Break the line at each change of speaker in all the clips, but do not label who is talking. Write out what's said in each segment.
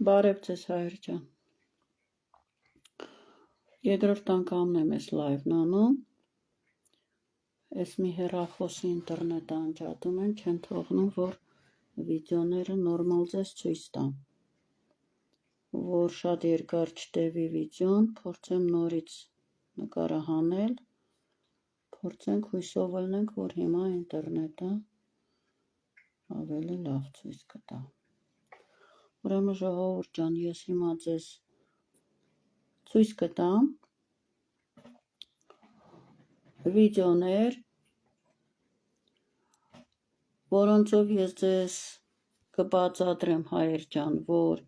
Բարև ձեզ հայր ջան։ Երկրորդ անգամն եմ ես լայվն անում։ Ես մի հեռախոսի ինտերնետ անջատում են, չեն թողնում, որ վիդեոները նորմալ ձեզ ցույց տամ։ Որ շատ երկար չտևի վիդեոն, փորձեմ նորից նկարահանել, փորձենք հույսով ելնենք, որ հիմա ինտերնետը ավելի լավ ցույց կտա։ Ուրեմն ժողովուրդ ջան, ես հիմա ձեզ ցույց կտամ վիդեոներ, որոնցով ես ձեզ կբացատրեմ հայեր ջան, որ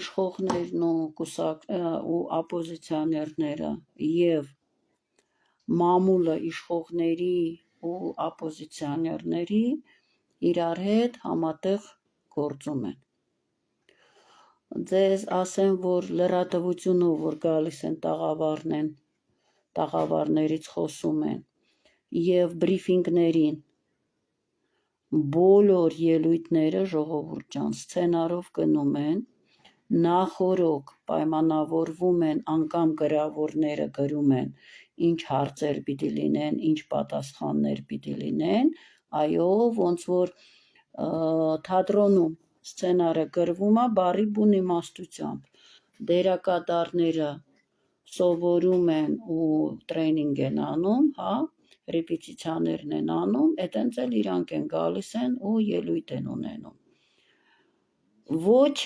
իշխողներն ու ապոզիցիոներները եւ մամուլը իշխողների ու ապոզիցիոներների իրար հետ համատեղ գործում են։ Ձեզ ասեմ, որ լրատվությունով, որ գալիս են տաղավարներից խոսում են եւ բրիֆինգներին բոլոր ելույթները ժողովուրդ ջան սցենարով գնում են, նախորոք պայմանավորվում են, անգամ գրավորները գրում են, ինչ հարցեր պիտի լինեն, ինչ պատասխաններ պիտի լինեն, այո, ոնց որ թատրոնում սցենարը գրվում է բառի բուն իմաստությամբ, դերակատարները սովորում են ու տրեյնինգ են անում, հա, ռեպետիցիաներն են անում, այտենց էլ իրանք են գալիս են ու ելույթ են ունենում։ Ոչ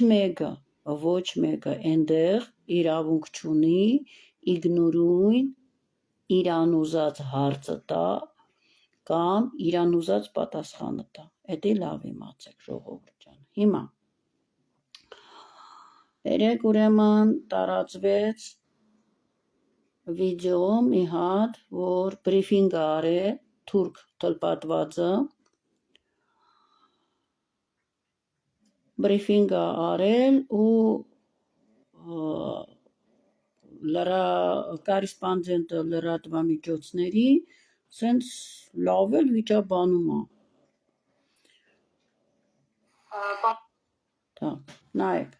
մեկը այնտեղ իրավունք չունի իգնորույն իրան ուզած հարցը տա կամ իրան ուզած պատասխանը տա։ Էդի լավ իմացեք ժողովուրդ ջան։ Հիմա երեք ուրեմն տարածվեց վիդեո մի հատ, որ բրիֆինգ արել թուրք թլպատվածը, բրիֆինգ արել ու կորեսպոնդենտը լրատվամիջոցների սենց լավ էլ վիճաբանում է։ Նայեք։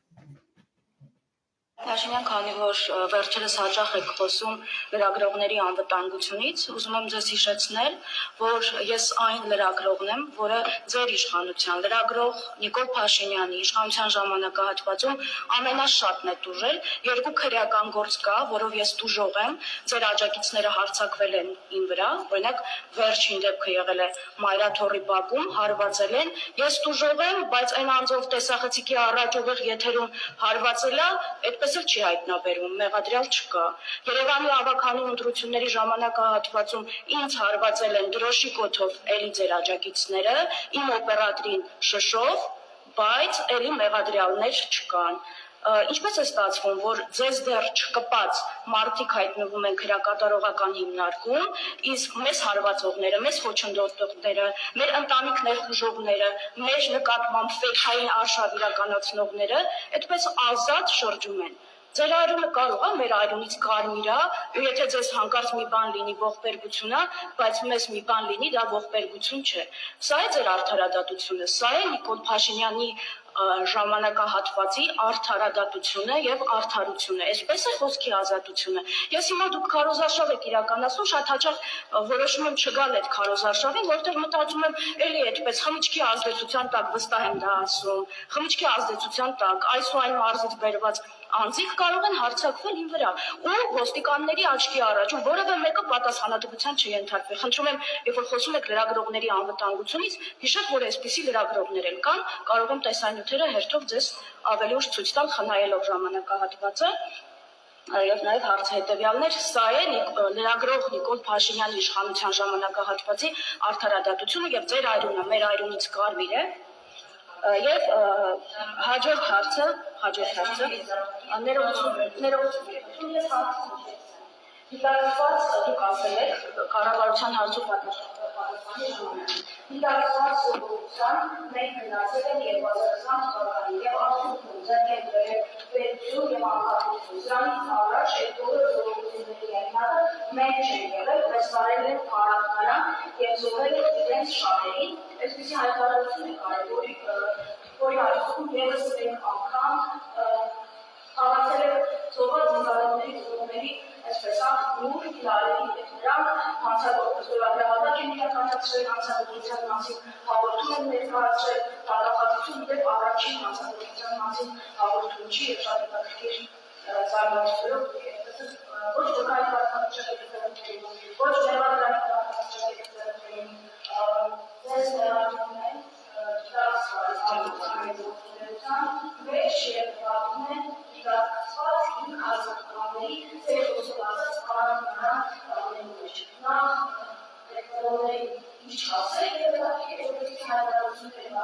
Փաշինյան, քանի որ վերջերս հաճախ եք խոսում լրագրողների անվտանգությունից, ուզում եմ ձեզ հիշեցնել, որ ես այն լրագրողն եմ, որը ձեր իշխանության լրագրող Նիկոլ Փաշինյանի իշխանության ժամանակահատվածում ամենաշատն է տուժել, երկու քրեական գործ կա, որով ես տուժող եմ, ձեր աջակիցները հարձակվել են իմ վրա, օրինակ վերջին դեպքը եղել է Մայրաթոռի բակում, հարվածել են, ես տուժող եմ, բայց այն անձով տեսախցիկի առաջ ուղիղ եթերում հարվածել է, այդպես էլ չի հայտնաբերվում, մեղադրյալ չկա։ Երևանի ավագանի ընտրությունների ժամանակահատվածում ինձ հարվածել են դրոշի կոթով էլի ձեր աջակիցները, իմ օպերատորին շշով, բայց էլի մեղադրյալներ չկան։ Ինչպես է ստացվում, որ ձեզ դեռ չկպած մարդիկ հայտնվում են քրեակատարողական հիմնարկում, իսկ մեզ հարվածողները, մեզ խոչընդոտողները, մեր ընտանիք ներխուժողները, մեր նկատմամբ ֆեյքային արշավ իրականացնողները այդպես ազատ շրջում են։ Ձեր այրունը կարող է մեր այրունից կարմիր է, ու եթե ձեզ հանկարծ մի բան լինի ողբերգություն է, բայց մեզ մի բան լինի, դա ողբերգություն չէ։ Սա է ձեր արդարադատությունը, սա է Նիկոլ Փաշինյանի ժամանակահատվածի արդարադատությունը եւ արդարությունը, այսպես է խոսքի ազատությունը։ Ես հիմա դուք քարոզարշավ եք իրականացնում, շատ հաճախ որոշում եմ չգալ այդ քարոզարշավին, որտեղ մտածում եմ, էլի այդպես խմիչքի ազդեցության տակ վստահ եմ դա ասում, խմիչքի ազդեցության տակ այս ու այն մարզից բերված անձիկ կարող են հարձակվել իմ վրա ու ոստիկանների աչքի առաջ ու որևէ մեկը պատասխանատվության չենթարկվի։ Խնդրում եմ, երբ որ խոսում եք լրագրողների անվտանգությունից, հիշեք, որ այսպիսի լրագրողներ են կան, կարող եմ տեսանյութերը հերթով ձեզ ավելի ուշ ցույց տալ, խնայելով ժամանակահատվածը։ Եվ նաև հարցը հետևյալն էր, սա է լրագրող Նիկոլ Փաշինյանի իշխանության ժամանակահատվածի արդարադատությունը եւ ձեր այրունը, մեր այրունից կարմիր է։ Եվ հաջորդ հարցը ներողություն Դիտարկված դուք ասել եք կառավարության հարցով դիտարկված սովորության մենք գնացել ենք 2020 թվականին եւ արդյունքում ձեռք ենք բերել պետություն եւ անկախություն։ Դրանից առաջ այդ բոլոր զորությունների ենթակա մենք չենք եղել, բայց վարել են փառատներան եւ զոհել են իրենց շահերին, այսպեսի հայտարարություն է կարևոր, որի արդյունքում եւս մեկ անգամ խաղացել է զոհված զինվորների զոհերի այսպես նոր իրարների հետ նրանք հանցագործություններ են իրականացրել հանցագործության մասին հաղորդում են ներկայացրել դատապարտություն դեպ առաջին հանցագործության մասին հաղորդումի եւ շատ հետաքրքիր զարգացումներով ոչ վկայ կարգավիճակի ոչ ներառական կարգավիճակի ձեզ ներառում են մեջ եւ պատմում են իրականացված իմ ազգանների ծերոսված կանոնական կանոններ։ Նախ տեխնոլոգիայի ինչ հասել է որպես հայտարարությունների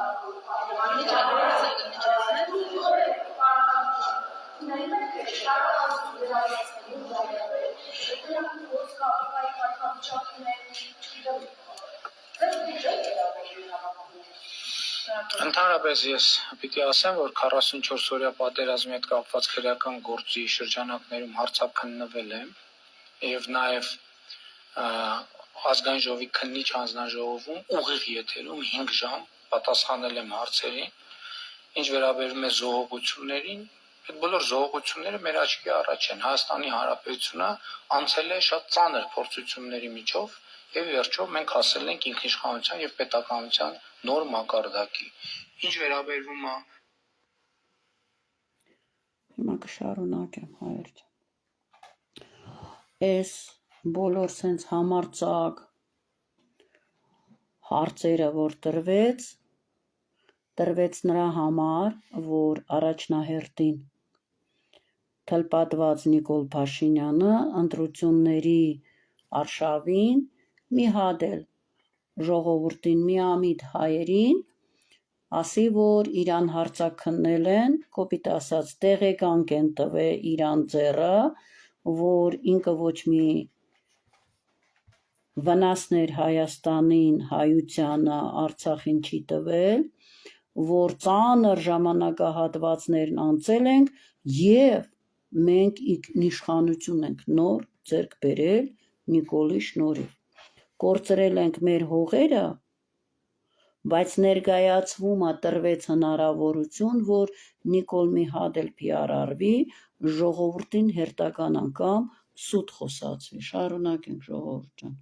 Ընդհանրապես ես պիտի ասեմ, որ 44-օրյա պատերազմի հետ կապված քրեական գործի շրջանակներում հարցաքննվել եմ եւ նաեւ ազգային ժողովի քննիչ հանձնաժողովում ուղիղ եթերում 5 ժամ պատասխանել եմ հարցերին, ինչ վերաբերում է զոհողություններին, այդ բոլոր զոհողությունները մեր աչքի առաջ են։ Հայաստանի Հանրապետությունը անցել է շատ ծանր փորձությունների միջով եւ վերջով մենք հասել ենք ինքնիշխանության եւ պետականության նոր մակարդակի։ Ինչ վերաբերվում է
Հիմա կշարունակեմ հայր ջան։ Այս բոլոր sense համարցակ հարցերը որ տրվեց նրա համար, որ առաջնահերթին թլպատված Նիկոլ Փաշինյանը ընտրությունների արշավին մի հատ էլ ժողովրդին միամիտ հայերին ասի, որ իրան հարցաքննել են, կոպիտ ասած տեղեկանք են տվել իրան ձեռը, որ ինքը ոչ մի վնասներ Հայաստանին, հայությանը, Արցախին չի տվել, որ ծանր ժամանակահատվածներն անցել ենք եւ մենք ինքնիշխանություն ենք նոր ձեռք բերել Նիկոլի շնորհիվ։ Կորցրել ենք մեր հողերը, բայց ներկայացվում է տրվեց հնարավորություն, որ Նիկոլ մի հատ էլ PR-արվի, ժողովրդին հերթական անգամ սուտ խոսացվի։ Շարունակենք ժողովուրդ ջան։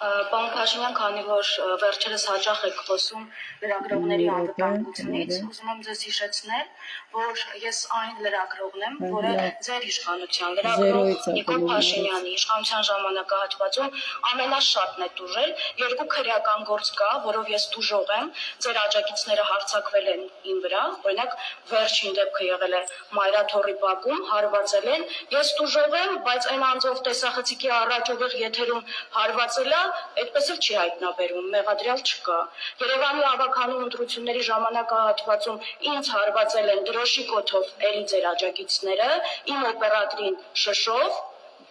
Պարոն Փաշինյան, քանի որ վերջերս հաճախ եք խոսում լրագրողների անվտանգությունից, ուզում եմ ձեզ հիշեցնել, որ ես այն լրագրողն եմ, որը ձեր իշխանության լրագրող Նիկոլ Փաշինյանի իշխանության ժամանակահատվածում ամենաշատն է տուժել, 2 քրեական գործ կա, որով ես տուժող եմ, ձեր աջակիցները հարձակվել են իմ վրա, օրինակ վերջին դեպքը եղել է Մայրաթոռի բակում, հարվածել են, ես տուժող եմ, բայց այն անձով տեսախցիկի առաջ ուղիղ եթերում հարվածելա այդպես էլ չի հայտնաբերվում, մեղադրյալ չկա։ Երևանի ավականու ընտրությունների ժամանակահատվածում ինձ հարվածել են դրոշի կոթով էլի ձեր աջակիցները, իմ օպերատորին շշով,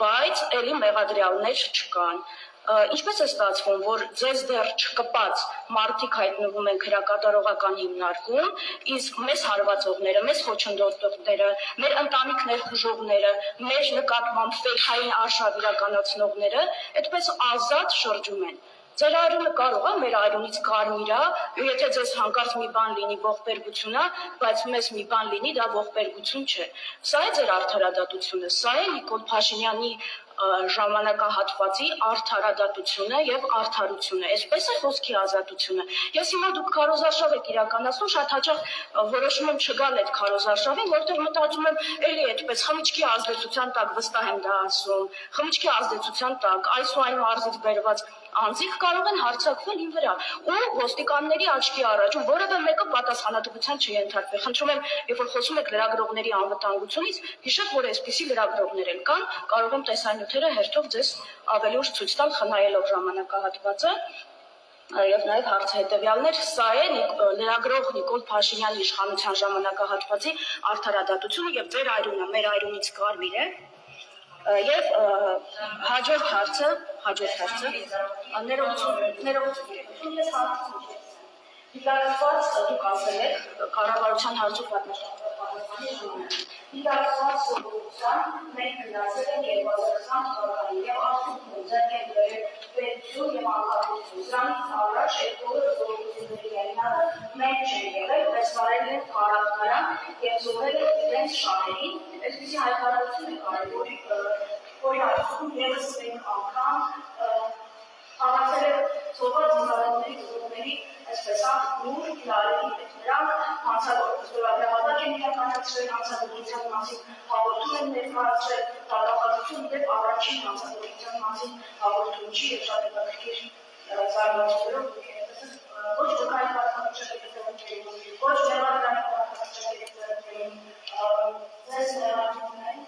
բայց էլի մեղադրյալներ չկան։ Ինչպես է ստացվում, որ ձեզ դեռ չկպած մարդիկ հայտնվում են քրեակատարողական հիմնարկում, իսկ մեզ հարվածողները, մեզ խոչընդոտողները, մեր ընտանիք ներխուժողները, մեր նկատմամբ ֆեյքային արշավ իրականացնողները այդպես ազատ շրջում են։ Ձեր այրումը կարող է մեր այրումից կարմիր է, ու եթե ձեզ հանկարծ մի բան լինի ողբերգություն է, բայց մեզ մի բան լինի, դա ողբերգություն չէ։ Սա է ձեր արդարադատությունը, սա է Նիկոլ Փաշինյանի ժամանակահատվածի արդարադատությունը եւ արդարությունը, այսպես է խոսքի ազատությունը։ Ես հիմա դուք քարոզարշավ եք իրականացնում, շատ հաճախ որոշում եմ չգալ այդ քարոզարշավին, որտեղ մտածում եմ, էլի այդպես խմիչքի ազդեցության տակ վստահ եմ դա ասում, խմիչքի ազդեցության տակ այս ու այն մարզից բերված անձիկ կարող են հարձակվել իմ վրա ու ոստիկանների աչքի առաջ ու որևէ մեկը պատասխանատվության չենթարկվի։ Խնդրում եմ, երբ որ խոսում եք լրագրողների անվտանգությունից, հիշեք, որ այսպիսի լրագրողներ են կան, կարող եմ տեսանյութերը հերթով ձեզ ավելի ուշ ցույց տալ, խնայելով ժամանակահատվածը։ Եվ նաև հարցը հետևյալներ, սա է լրագրող Նիկոլ Փաշինյանի իշխանության ժամանակահատվածի արդարադատությունը եւ ձեր այրումն է, մեր այրումից կարմիր է։ Եվ հաջորդ հարցը, ներողություն, Դիտարկված դուք ասել եք կառավարության հարցով պատասխանի ժամանակ։ Դիտարկված սովորության մենք գնացել ենք 2020 թվականին եւ արդյունքում ձեռք ենք բերել պետություն եւ անկախություն։ Սրանից առաջ այդ բոլոր զորությունների ներկայացը մենք չենք եղել, բայց վարել ենք քարակնարան եւ զոհել ենք իրենց շահերին։ Այսպիսի հայտարարություն է կարելի որի արդյունքում եւս մեկ անգամ հավաքել է ծովված զինվորների զորքերի այսպես նոր լարերի հետ նրանք հանցագործություններ են իրականացրել հանցագործության մասին հաղորդում են ներկայացրել դատապարտություն դեպ առաջին հանցագործության մասին հաղորդումի եւ շատ հետաքրքիր զարգացումներով ոչ վկայական պատասխանատվություն ոչ ներառական պատասխանատվություն ձեզ ներառում են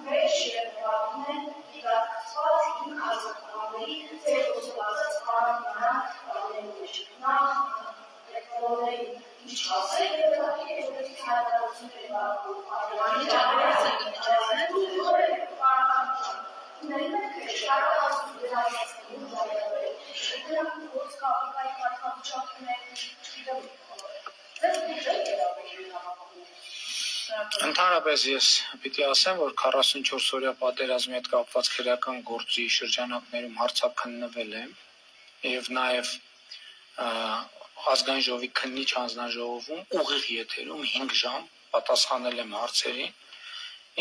մեջ երբավուն են դիտարկված իմ հազարների ծերոսվածած կարանանան մեջ։ Նախ տեխնոլոգների ինչ ասել է պետք հայտարարությունների
Ընդհանրապես ես պիտի ասեմ, որ 44 օրյա պատերազմի հետ կապված քրեական գործի շրջանակներում հարցաքննվել եմ եւ նաեւ ազգային ժողովի քննիչ հանձնաժողովում ուղիղ եթերում 5 ժամ պատասխանել եմ հարցերին,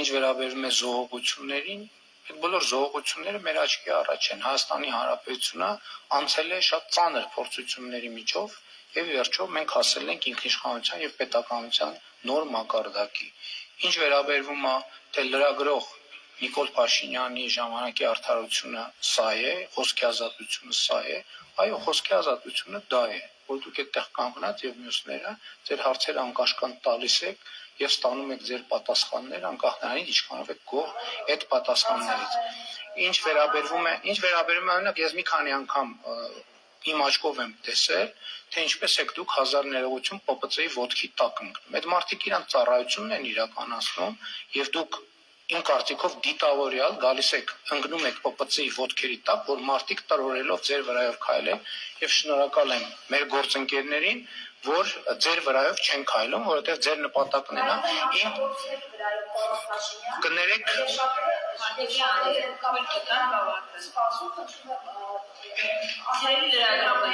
ինչ վերաբերում է զոհողություններին, այդ բոլոր զոհողությունները մեր աչքի առաջ են։ Հայաստանի Հանրապետությունը անցել է շատ ծանր փորձությունների միջով եւ վերջո մենք հասել ենք ինքնիշխանության եւ պետականության նոր մակարդակի։ Ինչ վերաբերվում է թե լրագրող Նիկոլ Փաշինյանի ժամանակի արդարությունը սա է, խոսքի ազատությունը սա է, այո, խոսքի ազատությունը դա է, որ դուք այդտեղ կանգնած եւ մյուսները ձեր հարցերը անկաշկանդ տալիս եք եւ ստանում եք ձեր պատասխանները անկախ նրանից ինչքանով եք գոհ այդ պատասխաններից։ Ինչ վերաբերում է օրինակ ես մի քանի անգամ իմ աչքով եմ տեսել, թե ինչպես եք դուք հազար ներողություն ՊՊՑ-ի ոտքի տակ ընկնում։ Այդ մարդիկ իրանք ծառայությունն են իրականացնում եւ դուք իմ կարծիքով դիտավորյալ գալիս եք ընկնում եք ՊՊՑ-ի ոտքերի տակ, որ մարդիկ տրորելով ձեր վրայով քայլեն եւ շնորհակալ եմ մեր գործընկերներին, որ ձեր վրայով չեն քայլում, որովհետեւ ձեր նպատակն է կներեք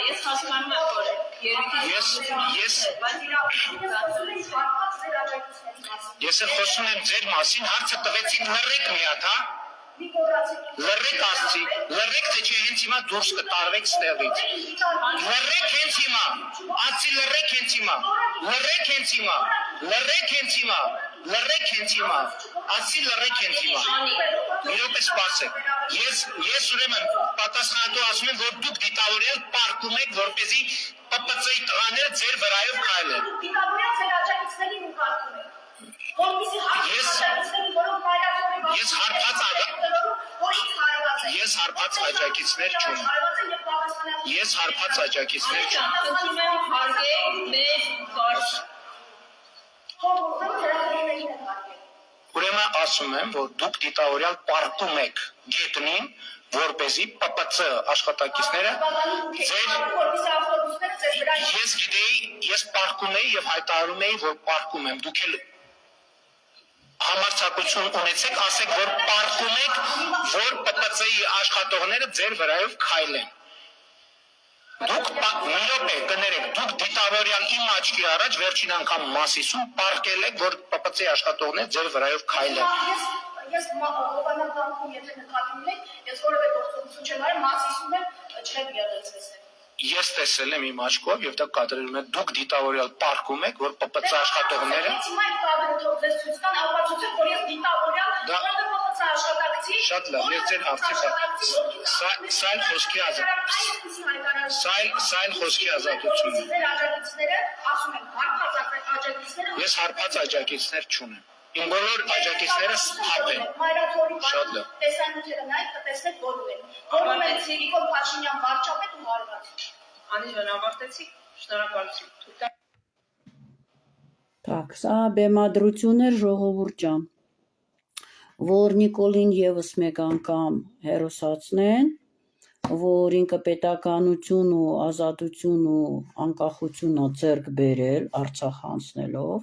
ես հասկանում եմ, որ
ես խոսում եմ ձեր մասին, հարցը տվեցին լռեք մի հատ, հա? Լռեք ասցի, լռեք թե չէ հենց հիմա դուրս կտարվեք ստեղից։ Լռեք հենց հիմա, ասցի լռեք հենց հիմա, լռեք հենց հիմա, լռեք հենց հիմա, լռեք հենց հիմա, ասցի լռեք հենց հիմա։ Մի րոպե սպասեք։ Ես ուրեմն պատասխանատու ասում եմ, որ դուք դիտավորյալ պարտում եք, որպեսզի ՊՊՑ-ի տղաները ձեր վրայով քայլեն։
Դիտավորյալ ձեր աջակիցներին ու կարգում եք։
Ես հարբած աջակիցներ չունեմ։ Ես հարբած աջակիցներ չունեմ։
Խնդրում եմ հարգեք մեր կարճ։
Ուրեմն ասում եմ, որ դուք դիտավորյալ պարտում եք գետնին, որպեսզի ՊՊՑ աշխատակիցները ես գիտեի, ես պարտում էի եւ հայտարարում էի, որ պարտում եմ, դուք էլ համարձակություն ունեցեք, ասեք, որ պարտում եք, որ ՊՊՑ-ի աշխատողները ձեր վրայով քայլեն։ Դուք մի րոպե կներեք, դուք դիտավորյալ իմ աչքի առաջ վերջին անգամ Մասիսում պարտել եք, որ ՊՊՑ-ի աշխատողները ձեր վրայով քայլեն։
Ես հովանական եթե նկատի ունեք, ես որևէ գործողություն չեմ արել, Մասիսում եմ չեմ եղել ցես։
Ես տեսել եմ իմ աչքով եւ դա կադրում է դուք դիտավորյալ պարկում եք, որ ՊՊՑ աշխատողները
Հիմա այդ կադրը թող ձեզ ցույց տան, ապացուցեք, որ ես դիտավորյալ ՊՊՑ աշխատակցի
շատ լավ, ես ձեր հարցի սա խոսքի ազատություն։
Ձեր աջակիցները ասում են հարբած աջակիցները
Ես հարբած աջակիցներ չունեմ։ Իմ բոլոր աջակիցները սթափ են։ Շատ լավ։
Տեսանյութերը նայեք, կտեսնեք բոլոր են։ Բոլոր են Նիկոլ Փաշինյան վարչապետ ու հարված։
Անիժան ավարտեցիք, շնորհակալություն։
Так, սա բեմադրություն էր ժողովուրդ ջան, որ Նիկոլին եւս մեկ անգամ հերոսացնեն, որ ինքը պետականություն ու ազատություն ու անկախությունը ձեռք բերել Արցախ հանձնելով,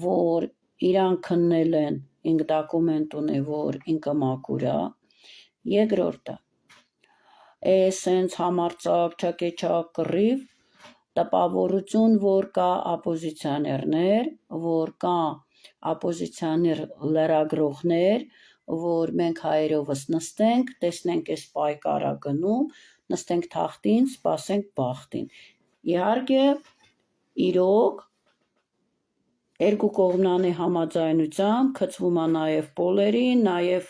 որ իրան քննել են, ինք դոկումենտ ունի, որ ինքը մաքուր է, երկրորդը, սենց համարձակ չակեչակ կռիվ, տպավորություն, որ կա ապոզիցիաներներ, որ կա ապոզիցիաներ լրագրողներ, որ մենք հայերովս նստենք, տեսնենք այս պայքարը գնում, նստենք թախտին, սպասենք բախտին։ Իհարկե, իրոք, երկու կողմանի համաձայնությամբ գծվում է նաև պոլերին, նաև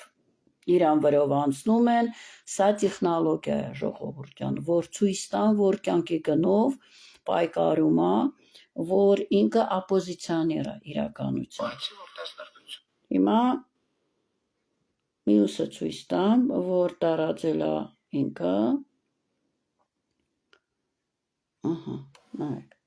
իրան վրով անցնում են, սա տեխնոլոգիա է ժողովուրդ ջան, որ ցույց տան, որ կյանքի գնով պայքարում է, որ ինքը ապոզիցիոներ է իրականության։ Հիմա մյուսը ցույց տամ, որ տարածել է ինքը, նայեք։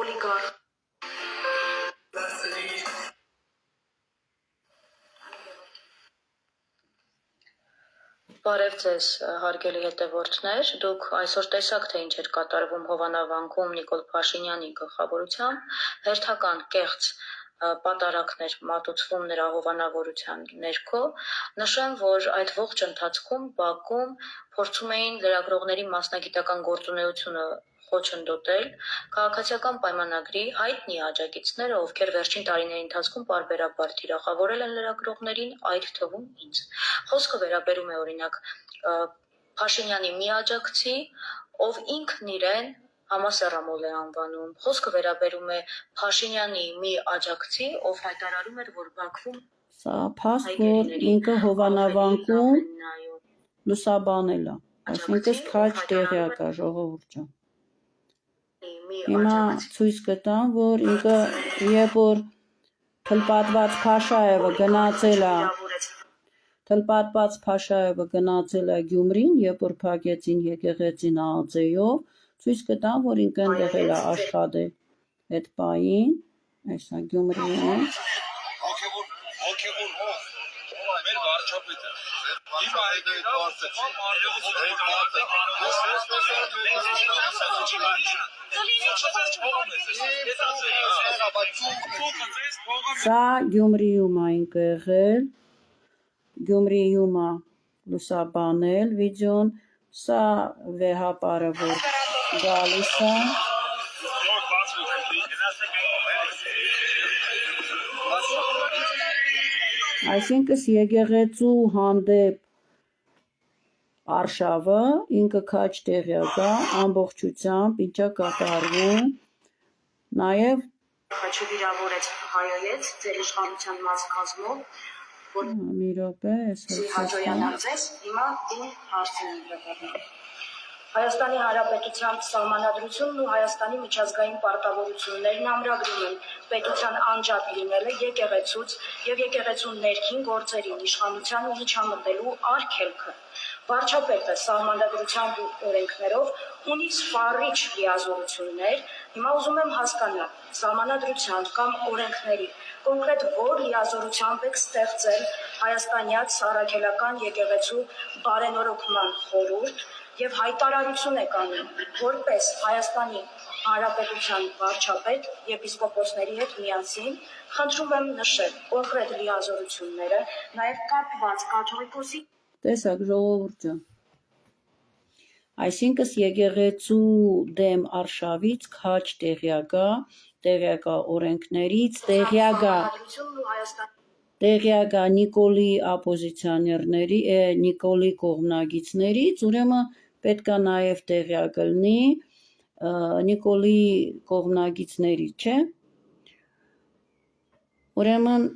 Օլիգարխ Բարև ձեզ, հարգելի հետևորդներ, դուք այսօր տեսաք, թե ինչ էր կատարվում Հովանավանքում Նիկոլ Փաշինյանի գլխավորությամբ, հերթական կեղծ պատարակներ մատուցվում նրա հովանավորության ներքո, նշեմ, որ այդ ողջ ընթացքում Բաքվում փորձում էին լրագրողների մասնագիտական գործունեությունը խոչընդոտել քաղաքացիական պայմանագրի հայտնի աջակիցները, ովքեր վերջին տարիների ընթացքում պարբերաբար թիրախավորել են լրագրողներին, այդ թվում ինձ։ Խոսքը վերաբերում է օրինակ Փաշինյանի մի աջակցի, ով ինքն իրեն Համասեռամոլ է անվանում։ Խոսքը վերաբերում է Փաշինյանի մի աջակցի, ով հայտարարում էր, որ Բաքվում
Սա փաստ, որ ինքը Հովանավանքում լուսաբանել է, այսինքն քաջ տեղյակ է ժողովուրդ ջան։ Հիմա ցույց կտամ, որ ինքը երբ որ թլպատված Փաշաևը գնացել է Գյումրին, երբ որ փակեցին եկեղեցին ԱԱԾ-ով, ցույց կտամ, որ ինքը այնտեղ էլ է աշխատել այդ պահին, այսա Գյումրին է։
Հոգևոր հող, մեր վարչապետը, հիմա
Սա Գյումրիում է ինքը եղել, Գյումրիում է լուսաբանել վիդեոն, սա վեհապարը, որ գալիս է։ Այսինքն եկեղեցու հանդեպ արշավը ինքը քաջ տեղյակ է, ամբողջությամբ ինչա կատարվում, նաև
Խաչը վիրավորեց հայերից ձեր իշխանության մաս կազմով, որ
մի րոպե,
հաջողանացես, հիմա իմ հարցին վերաբերում։ Հայաստանի Հանրապետության Սահմանադրությունն ու Հայաստանի միջազգային պարտավորություններն ամրագրում են պետության անջատ լինելը եկեղեցուց եւ եկեղեցու ներքին գործերին իշխանության միջամտելու արգելքը։ Վարչապետը Սահմանադրության օրենքներով ունի սպառիչ լիազորություններ, հիմա ուզում եմ հասկանալ Սահմանադրության կամ օրենքների կոնկրետ որ լիազորությամբ եք ստեղծել հայաստանյաց Սառաքելական եկեղեցու բարենորոգման խորհուրդ եւ հայտարարություն եք անում, որպես Հայաստանի Հանրապետության վարչապետ եպիսկոպոսների հետ միասին, խնդրում եմ նշել կոնկրետ լիազորությունները, նաեւ կապված կաթողիկոսի
տեսակ ժողովուրդ ջան։ Այսինքն եկեղեցու դեմ արշավից քաջ տեղյակա օրենքներից, տեղյակա Նիկոլի ապոզիցիոներների, Նիկոլի կողմնակիցներից, ուրեմն պետք է նաև տեղյակ լինի Նիկոլի կողմնակիցների, չէ՞։ Ուրեմն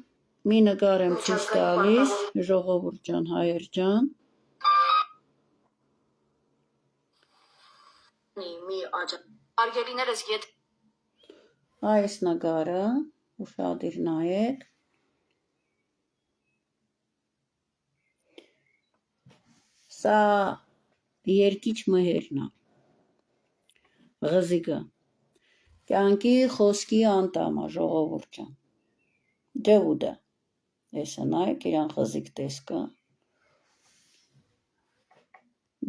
մի նկար եմ ցույց տալիս, ժողովուրդ ջան, հայեր ջան։
Արգելիներս եթե
Այս նկարը ուշադիր նայեք։ Սա երկիչ մհերն է, ղզիկը, կյանքի խոսքի անդամ է, ժողովուրդ ջան, Դևուդը, եսը նայեք իրան ղզիկ տեսկը,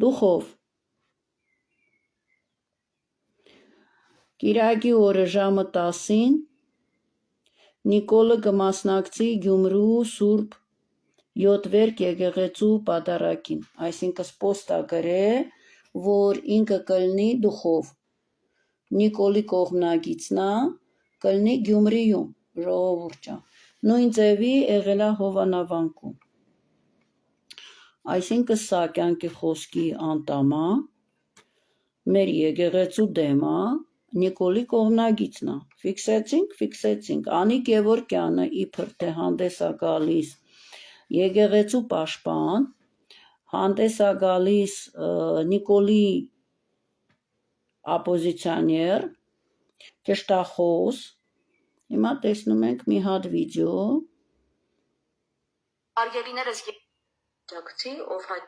դուխով, կիրակի օրը ժամը 10-ին Նիկոլը կմասնակցի Գյումրու Սուրբ Յոթվերկ եկեղեցու պատարագին, այսինքն պոստա գրե, որ ինքը կլինի դուխով, Նիկոլի կողմնակիցնա կլինի Գյումրիում, ժողովուրդ ջան, նույն ձևի եղել է Հովանավանկում, այսինքն սա կյանքի խոսքի անդամ է, մեր եկեղեցու դեմ է, Նիկոլի կողմնակիցն է, ֆիքսեցինք, Անի Գևորգյանը իբր թե հանդես է գալիս եկեղեցու պաշտպան, հանդես է գալիս Նիկոլի ապոզիցիոներ, ճշտախոս, հիմա տեսնում ենք մի հատ վիդեո,
արգելիներս ջակցի ով հայ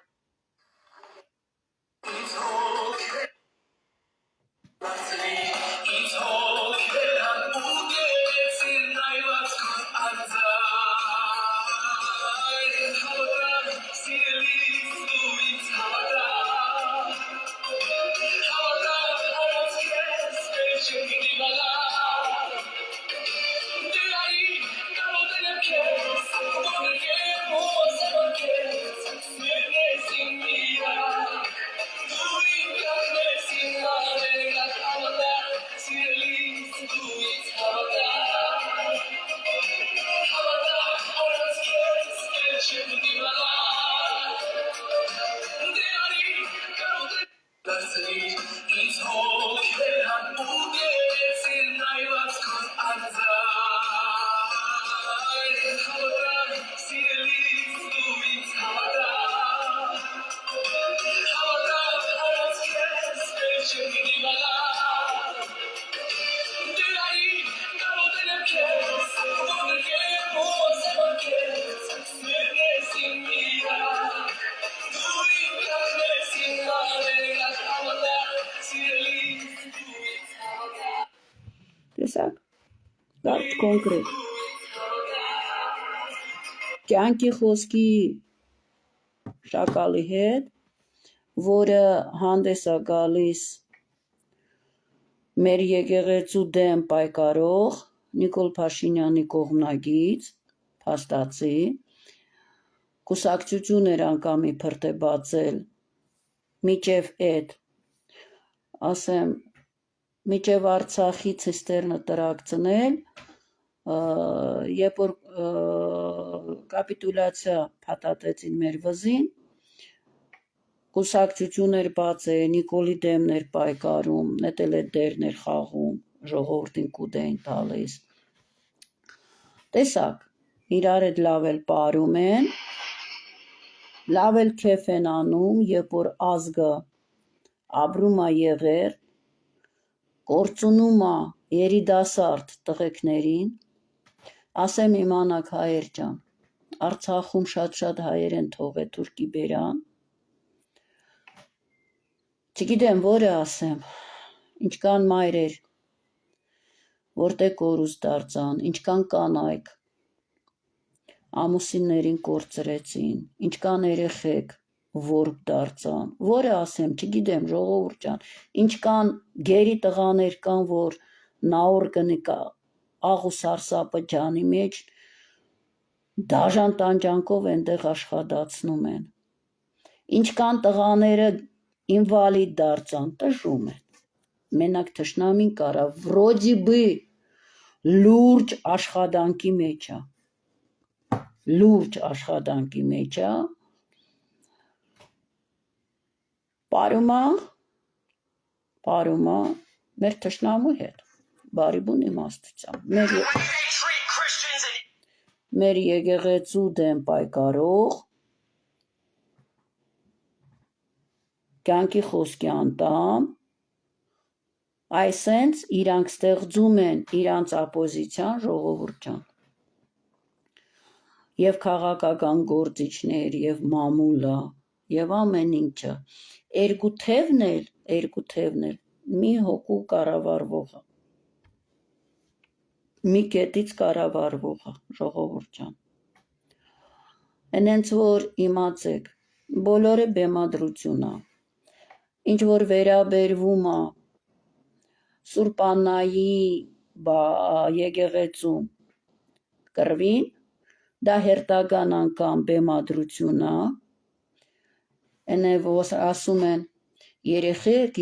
տեսակ, կարդ կոնկրետ, կյանքի խոսքի շակալի հետ, որը հանդես է գալիս մեր եկեղեցու դեմ պայքարող Նիկոլ Փաշինյանի կողմնակից, փաստացի, կուսակցություն էր անգամ իբր թե բացել միջև էդ, ասեմ, միջև Արցախի ցիստերնը տրակցնել, երբ որ կապիտուլյացիա փաթաթեցին մեր վզին, կուսակցություններ բացել, Նիկոլի դեմներ պայքարում, նետել է դերներ խաղում, ժողովրդին կուտ էին տալիս, տեսակ, իրար հետ լավ էլ պարում են, լավ էլ քեֆ են անում, երբ որ ազգը ապրում է եղեր, կորցնում է երիտասարդ տղեկներին, ասեմ իմանաք հայեր ջան, Արցախում շատ հայեր են թողել թուրքի բերան, չգիտեմ որը ասեմ, ինչքան մայրեր, որտեղ կորուստ դարձան, ինչքան կանայք, ամուսիններին կորցրեցին, ինչքան երեխեք, որբ դարձան, որը ասեմ, չգիտեմ ժողովուրդ ջան, ինչքան գերի տղաներ կան, որ նաոր կնիկա աղ ու սարսափը ջանի մեջ, դաժան տանջանքով ենտեղ աշխատացնում են, ինչքան տղաները ինվալիդ դարձան, տժում են։ Մենակ թշնամին կարա վրոդի բի լուրջ աշխատանքի մեջ է։ Լուրջ աշխատանքի մեջ է։ Պարումա մեր թշնամու հետ։ Բարի բուն իմաստությամբ։ Մեր եկեղեցու դեմ պայքարող կյանքի խոսքի անդամ այսենց իրանք ստեղծում են իրանց ապոզիցիան ժողովուրդյան եւ քաղաքական գործիչներ եւ մամուլը եւ ամեն ինչը երկու թևն էլ մի հոգու կառավարվողը մի կետից կառավարվողը ժողովուրդյան այնենց որ իմացեք բոլորը բեմադրություն է ինչ որ վերաբերվում է Սուրբ Աննայի եկեղեցում կռվին դա հերթական անգամ բեմադրություն է այնե որ ասում են երեխեք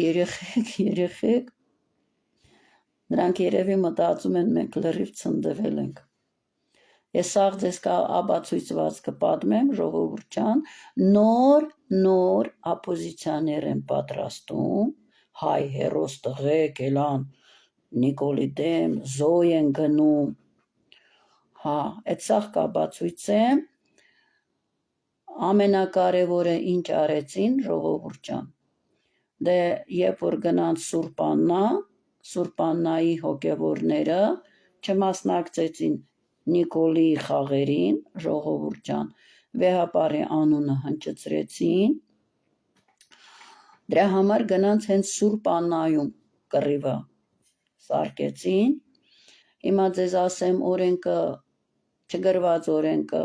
նրանք երևի մտածում են մենք լրիվ ցնդվել ենք ես սաղ ձեզ ապացույցված կպատմեմ ժողովուրդյան նոր ապոզիցիաներ են պատրաստում հայ հերոս տղեկ էլան Նիկոլի դեմ զոյ են գնում հա այդ սաղ կապացույց է ամենակարևորը ինչ արեցին ժողովուրդյան դե երբ որ գնան Սուրբ Աննայի հոգևորները չմասնակցեցին Նիկոլի խաղերին ժողովուրդյան վեհապարի անունը հնչեցրեցին դրա համար գնանց հենց Սուրբ Աննայում կռիվը սարքեցին հիմա ձեզ ասեմ օրենքը չգրված օրենքը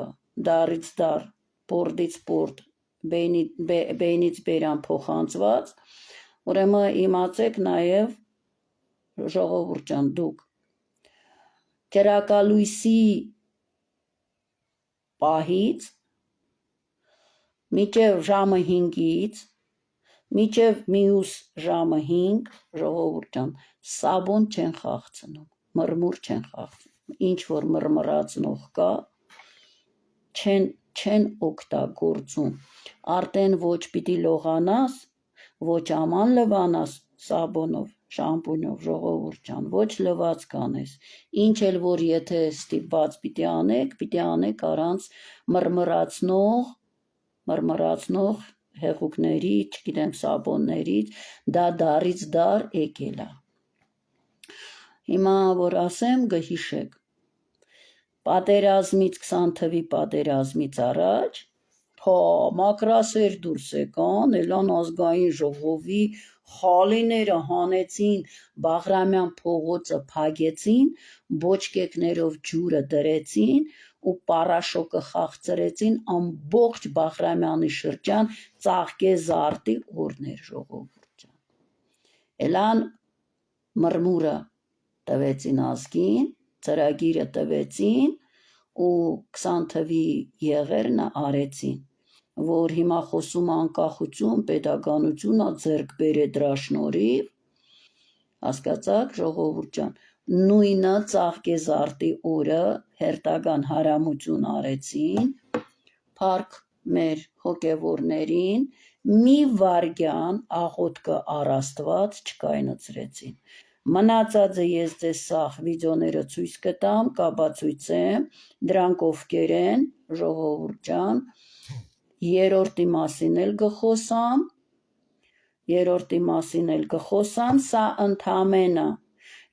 դարից դար պորդից պորդ բեյնից բերան փոխանցված ուրեմն իմացեք նաև ժողովուրդյան դուք կերակալույսի պահից մինչև ժամը 5-ից մինչև մյուս ժամը 5 ժողովուրդյան սաբոն չեն խաղցնում մրմուր չեն խաղցնում ինչ որ մրմրացնող կա չեն օգտագործում արդեն ոչ պիտի լողանաս ոչ աման լվանաս սաբոնով շամպունյով ժողովուրդյան ոչ լված կանես ինչ էլ որ եթե ստիպված պիտի անեք առանց մրմրացնող հեղուկների, չգիտեմ սաբոններից, դա դարից դար եկել է։ Հիմա որ ասեմ գհիշեք, պատերազմից 20 թվի պատերազմից առաջ, մակրասեր դուրս եկան, էլան ազգային ժողովի խալիները հանեցին, Բաղրամյան փողոցը փագեցին, բոճկեկներով ջուրը դրեցին ու պարաշոկը խաղցրեցին ամբողջ Բաղրամյանի շրջան ծաղկե զարտի օրներ ժողովուրդյան։ Էլան մրմուրը տվեցին ազգին, ծրագիրը տվեցին ու 20 թվի եղերնը արեցին, որ հիմա խոսում անկախություն, պետականությունա ձեռք բերե դրա շնորհիվ, հասկացաք ժողովուրդյան, նույնը ծաղկեզարտի օրը հերթական հարամություն արեցին, փառք մեր հոգևորներին, մի վարգյան աղոթքը առ Աստված չկայնացրեցին։ Մնացածը ես ձեզ սաղ վիդեոները ցույց կտամ, կապացույցեմ, դրանք ովքեր են, ժողովուրդյան, երրորդի մասին էլ գխոսամ, սա ընդամենը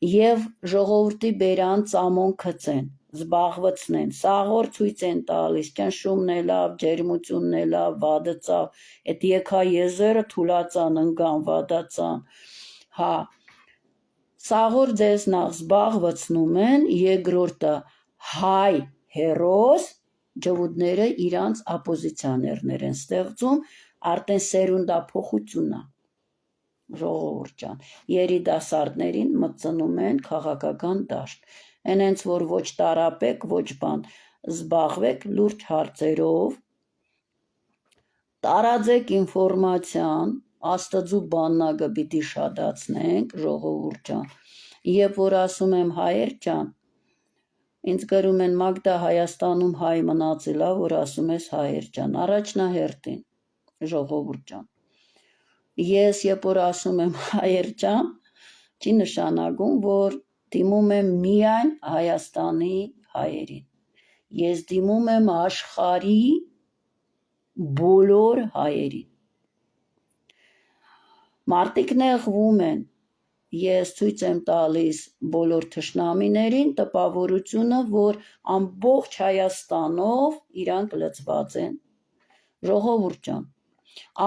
եւ ժողովրդի բերան ծամոն քցեն, զբաղվեցնեն, սաղոր ցույց են տալիս, ճնշումն է լավ, ջերմությունն է լավ, վադծավ, այդ եկա եզերը թուլացան, ընկան, վադացան, հա, սաղոր ձեզ նախ զբաղվեցնում են, երկրորդը հայ հերոս, ջվուդները իրանց ապոզիցիաներներ են ստեղծում, արդեն սերունդափոխությունն է, ժողովուրդյան, երիտասարդներին մտցնում են քաղաքական դաշտ, այնենց որ ոչ տարապեք, ոչ բան, զբաղվեք լուրջ հարցերով, տարածեք ինֆորմացիան, Աստծու բաննագը պիտի շատացնենք, ժողովուրդ ջան։ Երբ որ ասում եմ հայեր ջան, ինձ գրում են Մագդա Հայաստանում հայ մնացել է, որ ասում ես հայեր ջան, առաջնահերթին, ժողովուրդ ջան։ Ես երբ որ ասում եմ հայեր ջան, չի նշանակում, որ դիմում եմ միայն Հայաստանի հայերին։ Ես դիմում եմ աշխարհի բոլոր հայերին։ Մարդիկ նեղվում են, ես ցույց եմ տալիս բոլոր թշնամիներին տպավորությունը, որ ամբողջ Հայաստանով իրանք լծված են, ժողովուրդ ջան,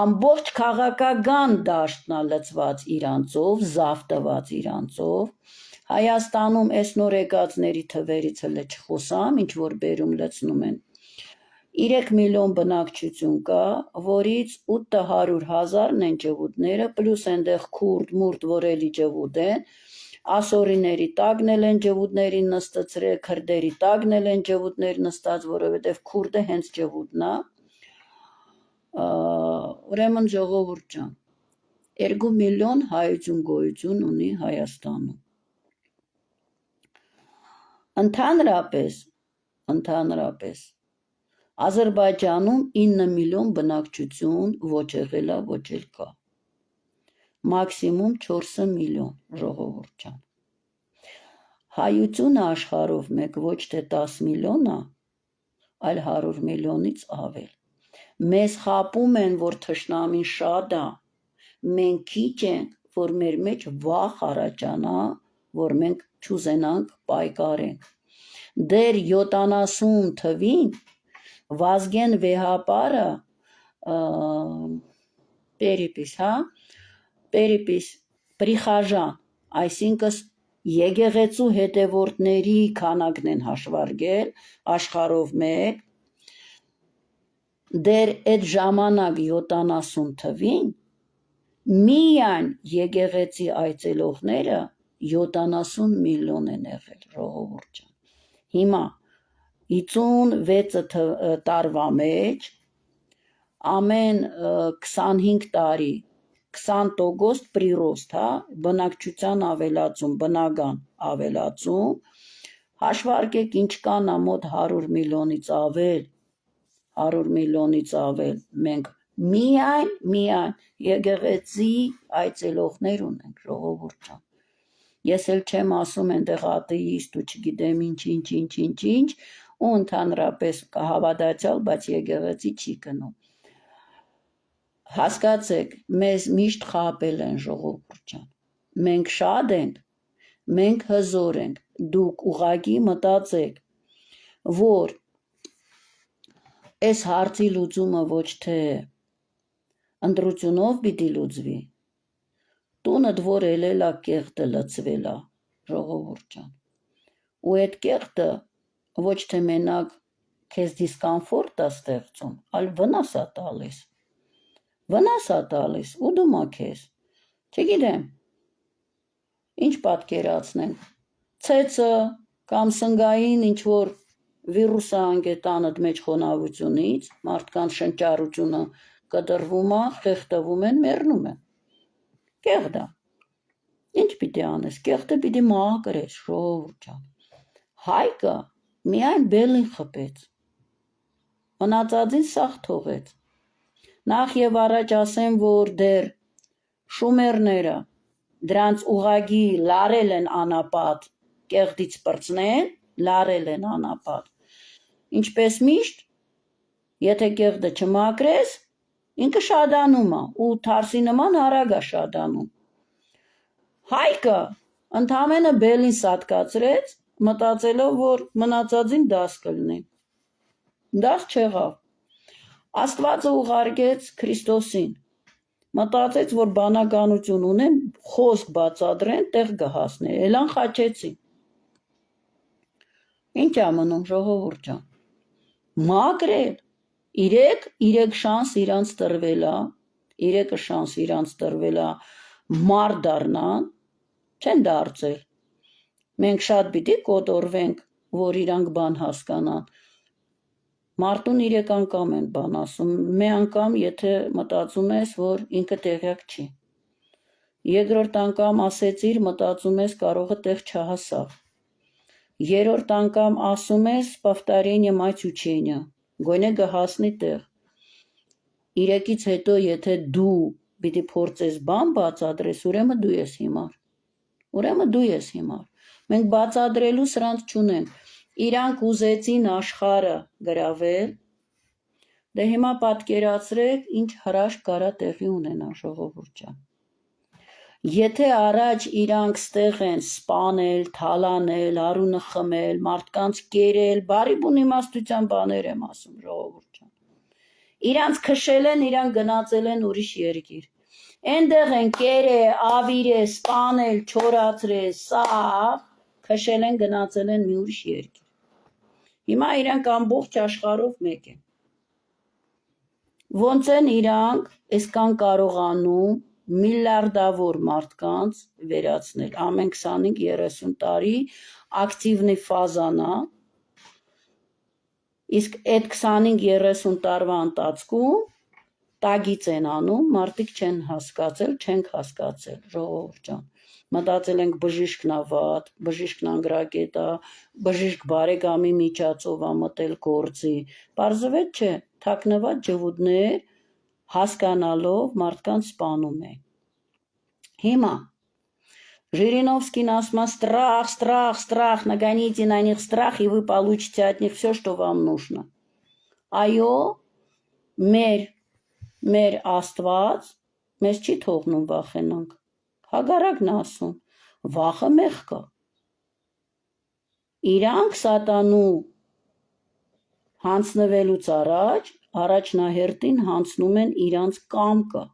ամբողջ քաղաքական դաշտն է լծված իրանցով, զավթված իրանցով, Հայաստանում այս նոր եկածների թվերից հələ չխոսամ, ինչ որ բերում լցնում են, 3 միլիոն բնակչություն կա, որից 800,000 են ջհուդները, պլյուս այնտեղ քուրդ, մուրդ, որ էլի ջհուդ են, ասորիների տակն են ջհուդներին նստացրել, քրդերի տակն են ջհուդներ նստած, որովհետև քուրդը հենց ջհուդն է, ուրեմն ժողովուրդ ջան, 2 միլիոն հայություն գոյություն ունի Հայաստանում։ Ընդհանրապես Ադրբեջանում 9 միլիոն բնակչություն ոչ եղել է, ոչ էլ կա։ Մաքսիմում 4 միլիոն, ժողովուրդ ջան։ Հայությունը աշխարհով մեկ ոչ թե 10 միլիոն է, այլ 100 միլիոնից ավել։ Մեզ խաբում են, որ թշնամին շատ է, մենք քիչ ենք, որ մեր մեջ վախ առաջանա, որ մենք չուզենանք պայքարենք։ Դեռ 70 թվին Վազգեն Վեհապարը Պրիխաժան, այսինքն եկեղեցու հետևորդների քանակն են հաշվարկել աշխարհով մեկ, դեռ այդ ժամանակ 70 թվին միայն եկեղեցի այցելողները 70 միլիոն են եղել, ժողովուրդ ջան։ Հիմա 56 տարվա մեջ ամեն 25 տարի 20% պրիրոստ, բնակչության ավելացում, բնական ավելացում, հաշվարկեք ինչ կան մոտ 100 միլիոնից ավել, մենք միայն եկեղեցի այցելողներ ունենք, ժողովուրդ ջան։ Ես էլ չեմ ասում այնտեղ աթեիստ ու չգիտեմ ինչ, ու ընդհանրապես հավատացյալ, բայց եկեղեցի չի գնում։ Հասկացեք, մեզ միշտ խաբել են, ժողովուրդ ջան։ Մենք շատ ենք, մենք հզոր ենք, դուք ուղղակի մտածեք, որ այս հարցի լուծումը ոչ թե ընտրությունով պիտի լուծվի, տունդ որ ելել է կեղտը լցվել է, ժողովուրդ ջան։ Ու այդ կեղտը ոչ թե մենակ քեզ դիսկոմֆորտ է ստեղծում, այլ վնաս է տալիս, ու դու քեզ, չգիտեմ, ինչ պատկերացնենք, ցեցը կամ սնգային ինչ որ վիրուսը անգետանդ մեջ խոնավությունից, մարդկանց շնչառությունը կտրվում է, խեղդվում են, մեռնում են, կեղտ է, ինչ պիտի անես, կեղտը պիտի մաքրես, ժողովուրդ ջան, հայկը միայն բելին խփեց, մնացածին սաղ թողեց, նախ եւ առաջ ասեմ, որ դեռ շումերները դրանց ուղագի լարել են անապատ, կեղտից պրծնեն, լարել են անապատ, ինչպես միշտ, եթե կեղտը չմաքրես, ինքը շադանում է, ու թարսի նման արագ է շադանում, հայկը ընդամենը բելին սատկացրեց, մտածելով, որ մնացածին դաս կլինի, դաս չեղավ, Աստվածը ուղարկեց Քրիստոսին, մտածեց, որ բանականություն ունեն, խոսք բացատրեն, տեղ կհասնի, էլան խաչեցին, ինչ է մնում, ժողովուրդ ջան, մաքրել, 3 շանս իրանց տրվել է, 3 շանս իրանց տրվել է, մարդ դառնան, չեն դարձել, մենք շատ պիտի կոտորվենք, որ իրանք բան հասկանան, Մարդուն 3 անգամ են բան ասում, մի անգամ եթե մտածում ես, որ ինքը տեղյակ չի։ Երկրորդ անգամ ասեցիր, մտածում ես կարող է տեղ չհասավ։ Երրորդ անգամ ասում ես повторение мать учения, գոնե կհասնի տեղ։ 3-ից հետո եթե դու պիտի փորձես բան բացատրես, ուրեմն դու ես հիմար։ Ուրեմն դու ես հիմար։ Մենք բացատրելու սրանց չունենք։ Իրանք ուզեցին աշխարհը գրավել, դե հիմա պատկերացրեք, ինչ հրաշք կարա տեղի ունենա ժողովուրդ ջան։ Եթե առաջ իրանք ստեղ են սպանել, թալանել, արունը խմել, մարդկանց կերել, բարի բուն իմաստության բաներ եմ ասում ժողովուրդ ջան։ Իրանք քշել են, իրանք գնացել են ուրիշ երկիր։ Այնտեղ են կերել, ավիրել, սպանել, չորացրել, սա քշել են, գնացել են մի ուրիշ երկիր։ Հիմա իրանք ամբողջ աշխարհով մեկ են։ Ոնց են իրանք այսքան կարողանում միլիարդավոր մարդկանց վերացնել, ամեն 25-30 տարի ակտիվնի ֆազանա, իսկ այդ 25-30 տարվա ընթացքում տագից են անում, մարդիկ չեն հասկացել, չենք հասկացել, ժողովուրդ ջան։ Մտածել ենք բժիշկն ա վատ, բժիշկն անգրագետ ա, բժիշկ բարեկամի միջոցով ա մտել գործի։ Պարզվեց չէ, թաքնված ջհուդներ հասկանալով մարդկանց սպանում է։ Հիմա Жириновский ասում страх, страх, страх, нагоните на них страх, и вы получите от них все, что вам нужно։ Այո, մեր Աստված մեզ չի թողնում վախենանք։ Հակառակն ասում, վախը մեղք է։ Իրանք սատանու հանձնվելուց առաջնահերթին հանձնում են իրանց կամքը։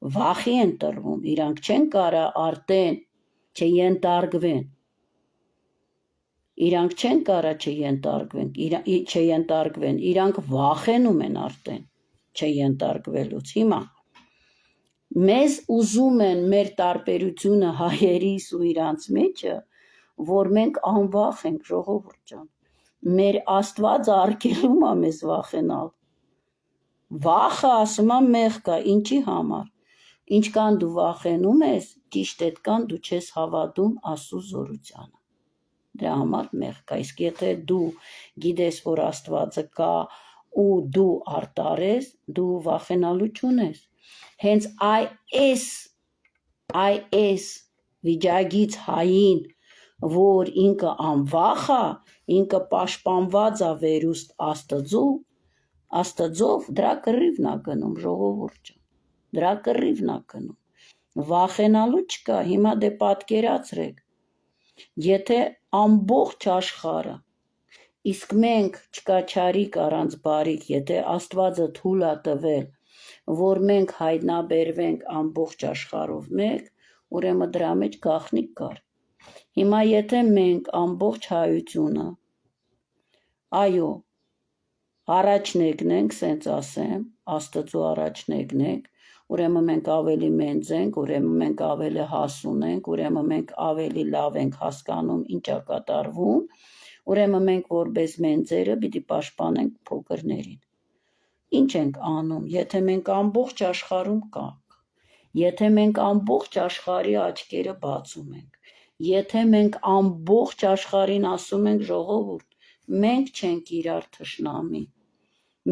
Վախի են տրվում, իրանք չեն կարա արդեն չենտարգվեն։ Իրանք չեն կարա չենտարգվեն, իրանք վախենում են արդեն չենտարգվելուց։ Հիմա մեզ ուզում են մեր տարբերությունը հայերիս ու իրանց մեջը, որ մենք անվախ ենք ժողովուրդ ջան։ Մեր Աստված արգելում է մեզ վախենալ։ Վախը ասում է մեղք է, ինչի համար։ Ինչքան դու վախենում ես, ճիշտ այդքան դու չես հավատում Աստծո զորությանը։ Դրա համար մեղք է, իսկ եթե դու գիտես, որ Աստվածը կա ու դու արտարես, դու վախենալու չունես։ Հենց այս վիճակից հային, որ ինքը անվախ է, ինքը պաշտպանված է վերուստ Աստծով, դրա կռիվն է գնում ժողովուրդ ջան։ Դրա կռիվն է գնում։ Վախենալու չկա, հիմա դե պատկերացրեք։ Եթե ամբողջ աշխարհը, իսկ մենք չկա չարիք առանց բարիք, եթե Աստվածը թույլ է տվել, որ մենք հայտնաբերվենք ամբողջ աշխարհով մեկ, ուրեմն դրա մեջ գաղտնիք կար։ Հիմա եթե մենք ամբողջ հայությունը, այո, առաջնեկնենք, սենց ասեմ, Աստծո առաջնեկնենք, ուրեմն մենք ավելի մեծ ենք, ուրեմն մենք ավելի հասուն ենք, ուրեմն մենք ավելի լավ ենք հասկանում ինչ է կատարվում, ուրեմն մենք որպես մեծերը պիտի պաշտպանենք փոքրներին։ Ինչ ենք անում, եթե մենք ամբողջ աշխարհում կանք, եթե մենք ամբողջ աշխարհի աչքերը բացում ենք, եթե մենք ամբողջ աշխարհին ասում ենք ժողովուրդ, մենք չենք իրար թշնամի,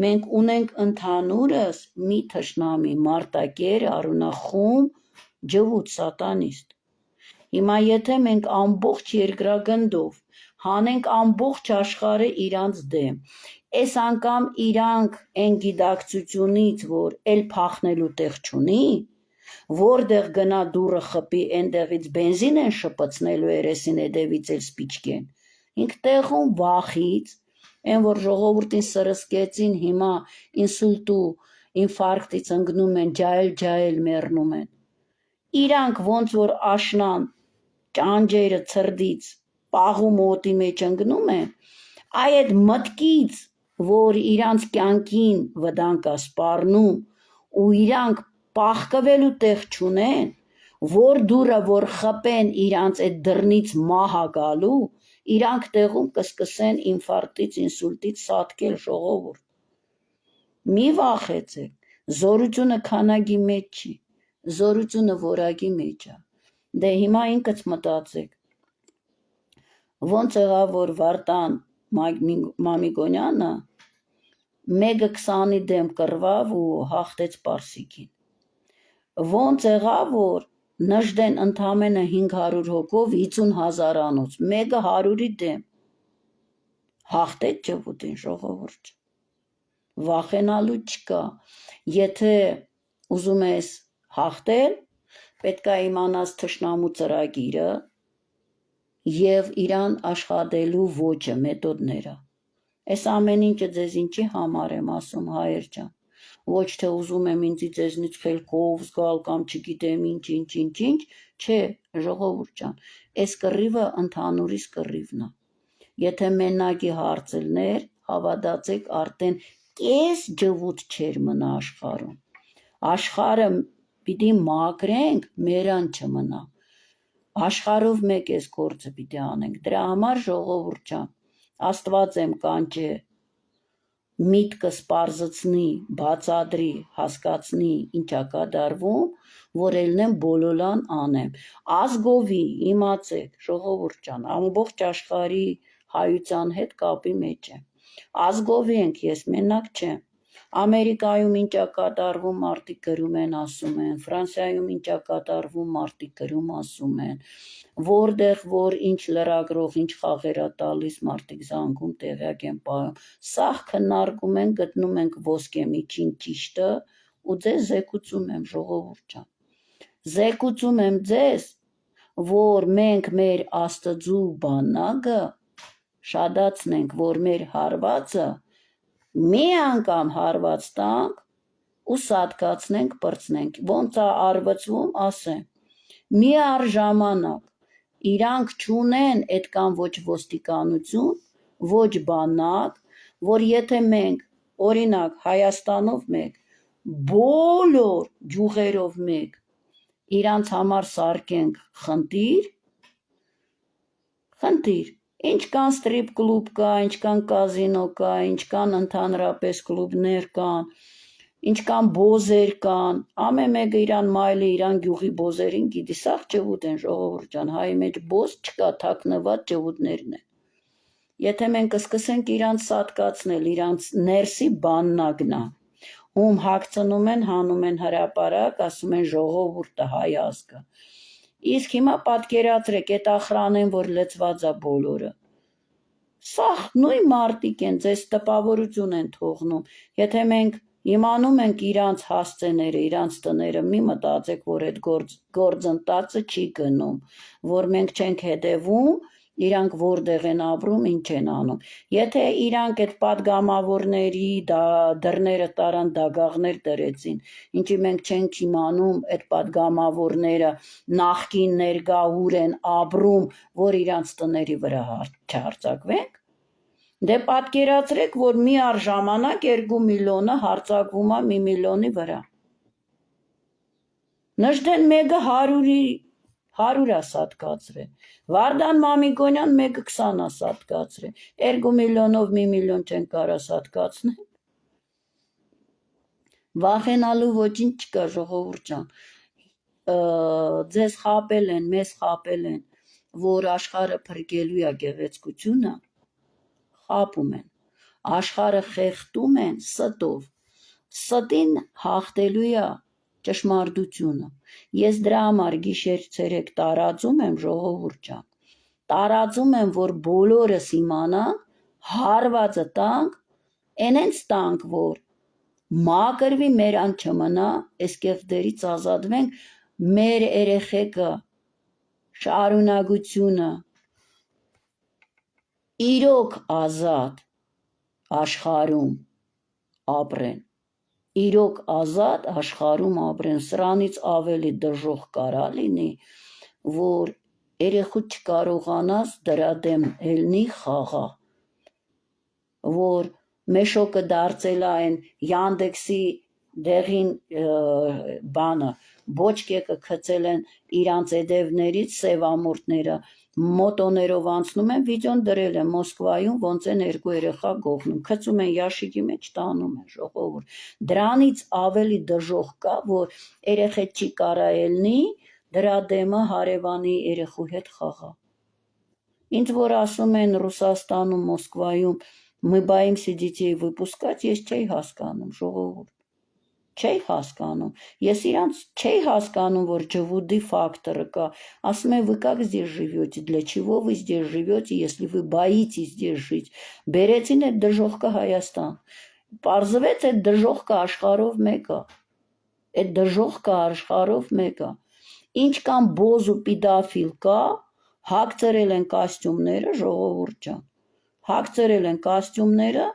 մենք ունենք ընդհանուրս մի թշնամի, մարտակեր, արունախում, ջհուդ, սատանիստ։ Հիմա եթե մենք ամբողջ երկրագնդով հանենք ամբողջ աշխարհը իրանց դեմ, այս անգամ իրանք այն գիտակցությունից, որ էլ փախնելու տեղ չունի, որտեղ գնա դուրը խփի, այնտեղից բենզին են շպցնելու երեսին հետևից էլ սպիչկեն, ինք տեղում վախից, այն որ ժողովրդին սրսկեցին, հիմա ինսուլտու, ինֆարկտից ընկնում են, ջայել մեռնում են։ Իրանք ոնց որ աշնան ճանջերը ցրդից պաղում օդի մեջ ընկնում են, այդ մտքից, որ իրանց կյանքին վտանգ է սպառնում ու իրանք պաղկվելու տեղ չունեն, որ դուրը որ խփեն իրանց այդ դռնից մահ է գալու, Իրանք տեղում կսկսեն ինֆարկտից, ինսուլտից սատկել ժողովուրդ։ Մի վախեցեք, զորությունը քանակի մեջ չի, զորությունը որակի մեջ է։ Դե հիմա ինքս մտածեք, ոնց եղավ, որ Վարդան Մամիկոնյանը 1:20-ի դեմ կռվավ ու հաղթեց Պարսիկին։ Ոնց եղավ, որ նժդեն ընդամենը 500 հոգով 50,000-անոց, 100-ի դեմ հաղթեց ջվուտին ժողովուրդ։ Վախենալու չկա, եթե ուզում ես հաղթել, պետք է իմանաս թշնամու ծրագիրը և իրան աշխատելու ոճը, մեթոդները։ Այս ամեն ինչը ձեզ ինչի համար եմ ասում, հայեր ջան, ոչ թե ուզում եմ ինձ ձեզնից խելքով զգալ կամ չգիտեմ ինչ, չէ, ժողովուրդ ջան, այս կռիվը ընդհանուրիս կռիվն է։ Եթե մենակի հարցելներ, հավատացեք, արդեն կես ջվուտ չէր մնա աշխարհում։ Աշխարհը պիտի մաքրենք, մերան չմնա։ Աշխարհով մեկ էս գործը պիտի անենք։ Դրա համար ժողովուրդ ջան, Աստված եմ կանչե, միտքս պարզեցնի, բացատրի, հասկացնի, ինչա կատարվում, որ ելնեմ բոլորան անեմ։ Ազգովի, իմացեք, ժողովուրդ ջան, ամբողջ աշխարհի հայության հետ կապի մեջ եմ։ Ազգովի ենք, ես մենակ չեմ։ Ամերիկայում ինչա կատարվում, մարդիկ գրում են, ասում են, Ֆրանսիայում ինչա կատարվում, մարդիկ գրում, ասում են, որտեղ որ ինչ լրագրող, ինչ խաղեր է տալիս, մարդիկ զանգում, տեղյակ են պահում։ Սաղ քննարկում են, գտնում ենք ոսկե միջին ճիշտը ու ձեզ զեկուցում եմ, ժողովուրդ ջան։ Զեկուցում եմ ձեզ, որ մենք մեր Աստծու բանակը շատացնենք, որ մեր հարվածը մի անգամ հարված տանք ու սատկացնենք, պրծնենք։ Ոնց է արվծվում, ասեմ, մի առժամանակ իրանք չունեն այդքան ոչ ոստիկանություն, ոչ բանակ, որ եթե մենք, օրինակ, Հայաստանով մեկ, բոլոր գյուղերով մեկ, իրանց համար սարքենք խնդիր, ինչքան ստրիպ կլուբ կա, ինչքան կազինո կա, ինչքան ընդհանրապես կլուբներ կան, ինչքան բոզեր կան, ամեն մեկը իրան մայլը, իրան գյուղի բոզերին գիտի, սաղ ջվուտ են, ժողովուրդ ջան, հայի մեջ բոզ չկա, թաքնված ջվուտներն են։ Եթե մենք սկսենք իրանց սատկացնել, իրանց ներսի բաննագնա, ում հագցնում են, հանում են հրապարակ, ասում են ժողովուրդը, հայ ազգը։ Իսկ հիմա պատկերացրեք, այդ ախրանեն, որ լծված է բոլորը։ Սաղ նույն մարդիկ են, ձեզ տպավորություն են թողնում։ Եթե մենք իմանում ենք իրանց հասցեները, իրանց տները, մի մտածեք, որ այդ գործընթացը չի գնում, որ մենք չենք հետևում, իրանք որտեղ են ապրում, ինչ են անում։ Եթե իրանք այդ պատգամավորների դռները տարան, դագաղներ դրեցին, ինչի մենք չենք իմանում այդ պատգամավորները նախկին ներկա ուր են ապրում, որ իրանց տների վրա չհարձակվենք, դե պատկերացրեք, որ մի առժամանակ 2 միլիոնը հարձակվում է 1 միլիոնի վրա։ Նժդեն մեկը 100 է սատկացրել, Վարդան Մամիկոնյան 1:20 է սատկացրել, 2 միլիոնով 1 միլիոն չեն կարա սատկացնել։ Վախենալու ոչինչ չկա, ժողովուրդ ջան, ձեզ խաբել են, մեզ խաբել են, որ աշխարհը փրկելու է գեղեցկությունը, խաբում են, աշխարհը խեղդում են ստով, ստին հաղթելու է ճշմարտությունը։ Ես դրա համար գիշեր ցերեկ տարածում եմ, ժողովուրդ ջան, տարածում եմ, որ բոլորս իմանանք, հարվածը տանք, այնենց տանք, որ մաքրվի, մերան չմնա, այս կեղտերից ազատվենք, մեր երեխեքը շարունակությունը իրոք ազատ աշխարհում ապրեն, իրոք ազատ աշխարհում ապրեն, սրանից ավելի դժոխք կարա լինի, որ երեխուդ չկարողանաս դրա դեմ ելնի խաղա, որ մեշոկը դարձել այն Յանդեքսի դեղին բանը, բոճկեկը գցել են իրանց էդևներից սևամորտները, մոտոներով անցնում են, վիդեոն դրել են Մոսկվայում, ոնց են երկու երեխա գողնում, գցում են ящիկի մեջ, տանում են, ժողովուրդ։ Դրանից ավելի դժոխք կա, որ երեխեք չի կարա ելնի, դրա դեմը հարևանի երեխու հետ խաղա։ Ինձ որ ասում են Ռուսաստանում, Մոսկվայում мы боимся детей выпускать, ես չէի հասկանում, ժողովուրդ։ Չէի հասկանում։ Ես իրանց չէի հասկանում, որ ջվուդի ֆակտորը կա։ Ասում են, вы как здесь живете, для чего вы здесь живете, если вы боитесь здесь жить։ Բերեցին այդ դժոխքը Հայաստան։ Պարզվեց այդ դժոխքը աշխարհով մեկ է։ Այդ դժոխքը աշխարհով մեկ է։ Ինչ կան բոզ ու պիդաֆիլ կա, հագցրել են կոստյումները, ժողովուրդ ջան։ Հագցրել են կոստյումները,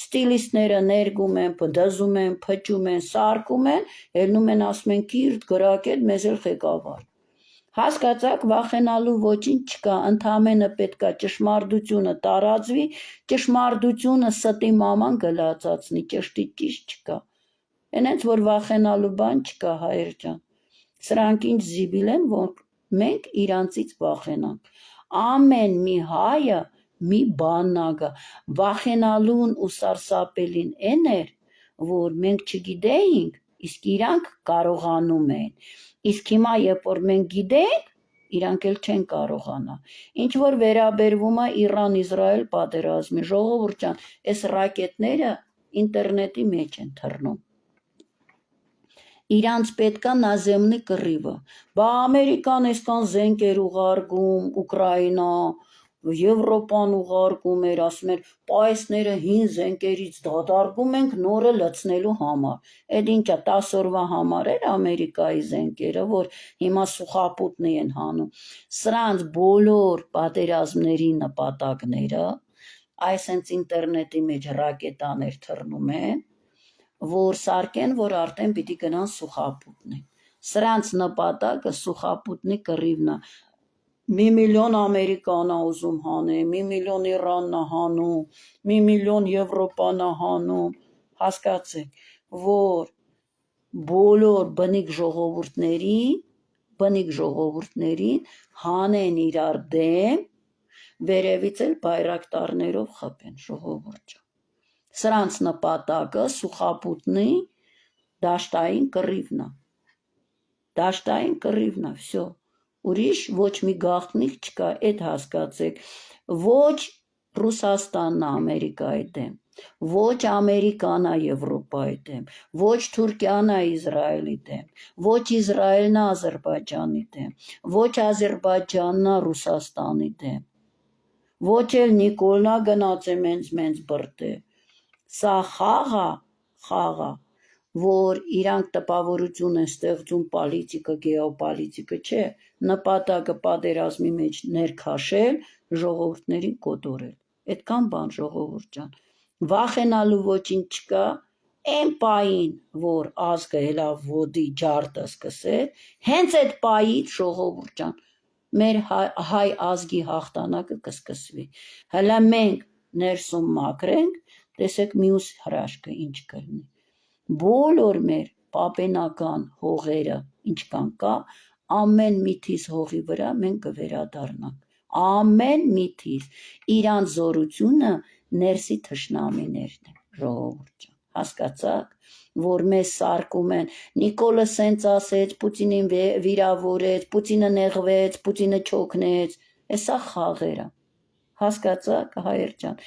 ստիլիստները ներգում են, դզում են, փչում են, սարքում են, ելնում են ասում են կիրթ, գրակետ, մեզ էլ ղեկավար։ Հասկացաք, վախենալու ոչինչ չկա, ընդամենը պետքա ճշմարտությունը տարածվի, ճշմարտությունը ստի մաման գլացացնի, ճշտի ճիշտ չկա։ Այնց որ վախենալու բան չկա, հայր ջան։ Սրանք ինչ զիբիլ են, որ մենք իրանցից վախենանք։ Ամեն մի հայը մի բանն ագա, վախենալուն ու սարսափելին են էր, որ մենք չգիտեինք, իսկ իրանք կարողանում են։ Իսկ հիմա երբ որ մենք գիտենք, իրանք էլ չեն կարողանա։ Ինչ որ վերաբերվում է Իրան-Իսրայել պատերազմի, ժողովուրդ ջան, այս ռակետները ինտերնետի մեջ են թռնում։ Իրանց պետքա նազեմնի կռիվը։ Բա Ամերիկան այսքան զենքեր ուղարկում, Ուկրաինա, Եվրոպան ուղարկում էր, ասում էր, պայսները հին զենքերից դադարվում ենք նորը լցնելու համար։ Այդ ինչա 10 օրվա համար էր Ամերիկայի զենքերը, որ հիմա սուխապուտնի են հանում։ Սրանց բոլոր պատերազմների նպատակները, այսենց ինտերնետի մեջ ռակետաներ թռնում են, որ սարքեն, որ արդեն պիտի գնան սուխապուտնի։ Սրանց նպատակը սուխապուտնի կռիվն է։ 1 միլիոն Ամերիկան է ուզում հանել, 1 միլիոն Իրանն է հանում, 1 միլիոն Եվրոպան է հանում, հասկացեք, որ բոլոր բնիկ ժողովուրդներին հանեն իրար դեմ, վերևից էլ բայրակտարներով խփեն, ժողովուրդ ջան։ Սրանց նպատակը սուխապուտնի դաշտային կռիվն է։ Դաշտային կռիվն է, всё։ Ուրիշ ոչ մի գաղտնիք չկա, այդ հասկացեք, ոչ Ռուսաստանն է Ամերիկայի դեմ, ոչ Ամերիկան է Եվրոպայի դեմ, ոչ Թուրքիան է Իսրայելի դեմ, ոչ Իսրայելն է Ադրբեջանի դեմ, ոչ Ադրբեջանն է Ռուսաստանի դեմ, ոչ էլ Նիկոլն է գնաց է մենց բրտե։ Սա խաղ է, որ իրանք տպավորություն են ստեղծում պոլիտիկա, գեոպոլիտիկա, չէ, նպատակը պատերազմի մեջ ներքաշել, ժողովուրդներին կոտորել։ Այդքան բան, ժողովուրդ ջան։ Վախենալու ոչինչ չկա, այն պահին, որ ազգը հելա ոդի ջարդը սկսել, հենց այդ պահից, ժողովուրդ ջան, մեր հայ ազգի հաղթանակը կսկսվի։ Հələ մենք ներսում մաքրենք, տեսեք մյուս հրաշքը ինչ կլինի։ Բոլոր մեր պապենական հողերը, ինչքան կա, ամեն միթիս հողի վրա մենք կվերադառնանք։ Ամեն միթիս, իրանց զորությունը ներսի թշնամիներն են, ժողովուրդ ջան, հասկացաք, որ մեզ սարկում են, Նիկոլը սենց ասեց, Պուտինին վիրավորեց, Պուտինը նեղվեց, Պուտինը չօգնեց, էսա խաղերը, հասկացաք, հայեր ջան,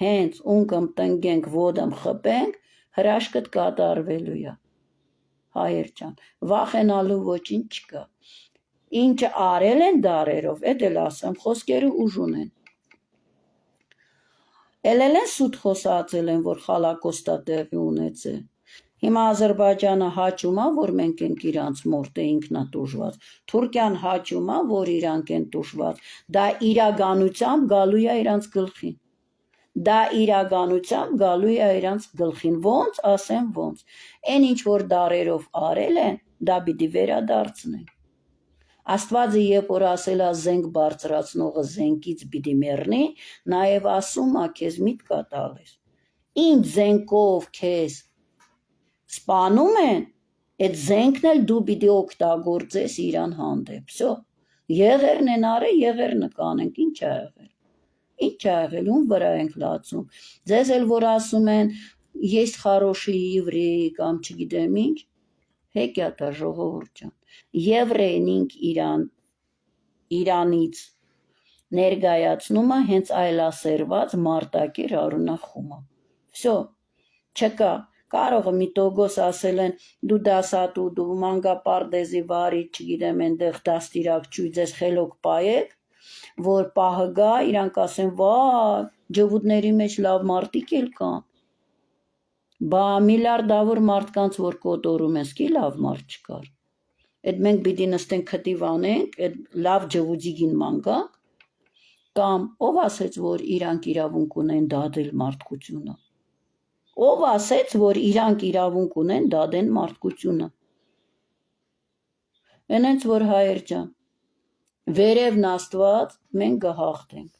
հենց ունկմ տնգենք, ոտմ խփենք, հրաշքդ կատարվելու է, հայեր ջան, վախենալու ոչինչ չկա։ Ինչը արել են դարերով, էդ էլ ասեմ, խոսքերը ուժ ունեն։ Էլ են սուտ խոսացել են, որ խալակոստա տեղի ունեցել։ Հիմա Ադրբեջանը հաճում է, որ մենք ենք իրանց մորտե ինքնատուժված, Թուրքիան հաճում է, որ իրանք են տուժված, դա իրականությամբ գալու է իրանց գլխին։ Դա իրականությամբ գալու է իրանց գլխին, ոնց, ասեմ ոնց, այն ինչ որ դարերով արել են, դա պիտի վերադարձնեն։ Աստվածը երբ որ ասել է զենք բարձրացնողը զենքից պիտի մեռնի, նաև ասում է քեզ միտք ա տալիս։ Ինչ զենքով քեզ սպանում են, այդ զենքն էլ դու պիտի օգտագործես իրան հանդեպ, всё։ Եղերն են արել, եղերնը կանենք, ինչ է եղել։ Ինչ է եղել, ում վրա ենք լացում։ Ձեզ էլ որ ասում են, есть хорошие евреи կամ չգիտեմ ինչ, հեքիաթ է ժողովուրդ ջան։ Եվրեին ինք Իրանից ներկայացնում է հենց այլասերված մարտակեր արունախումա։ Всё, չկա։ Կարող է մի տոգոս ասել են դու դասատու, դու մանկապարտեզի վարի, չգիտեմ, այնտեղ դաստիրակ չուй, ձեզ խելոք պայեք, որ պահը գա, իրանք ասեն, վայ, ջհուդների մեջ լավ մարդիկ էլ կան։ Բա միլիարդավոր մարդկանց, որ կոտորում ես, კი լավ մարդ չկար։ Այդ մենք պիտի նստենք քտիվ անենք, այդ լավ ջհուդիգին մանգանք, կամ ով ասեց, որ իրանք իրավունք ունեն դադել մարդկությունը։ Ով ասեց, որ իրանք իրավունք ունեն դադեն մարդկությունը։ Այնց որ հայեր ջան, վերևն Աստված մենք կհաղթենք։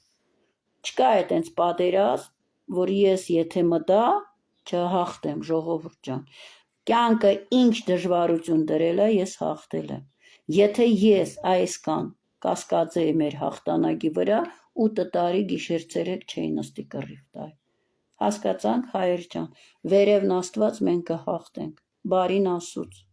Չկա այտենց պատերազմ, որ ես եթե մտա, չհաղթեմ, ժողովուրդ ջան։ Կյանքը ինչ դժվարություն դրել է, ես հաղթել եմ։ Եթե ես այսքան կասկածեի մեր հաղթանակի վրա, 8 տարի գիշեր ցերեկ չէի նստի կռիվ տալ։ Հասկացանք հայեր ջան, վերևն Աստված մենք կհաղթենք։ Բարին Աստծո։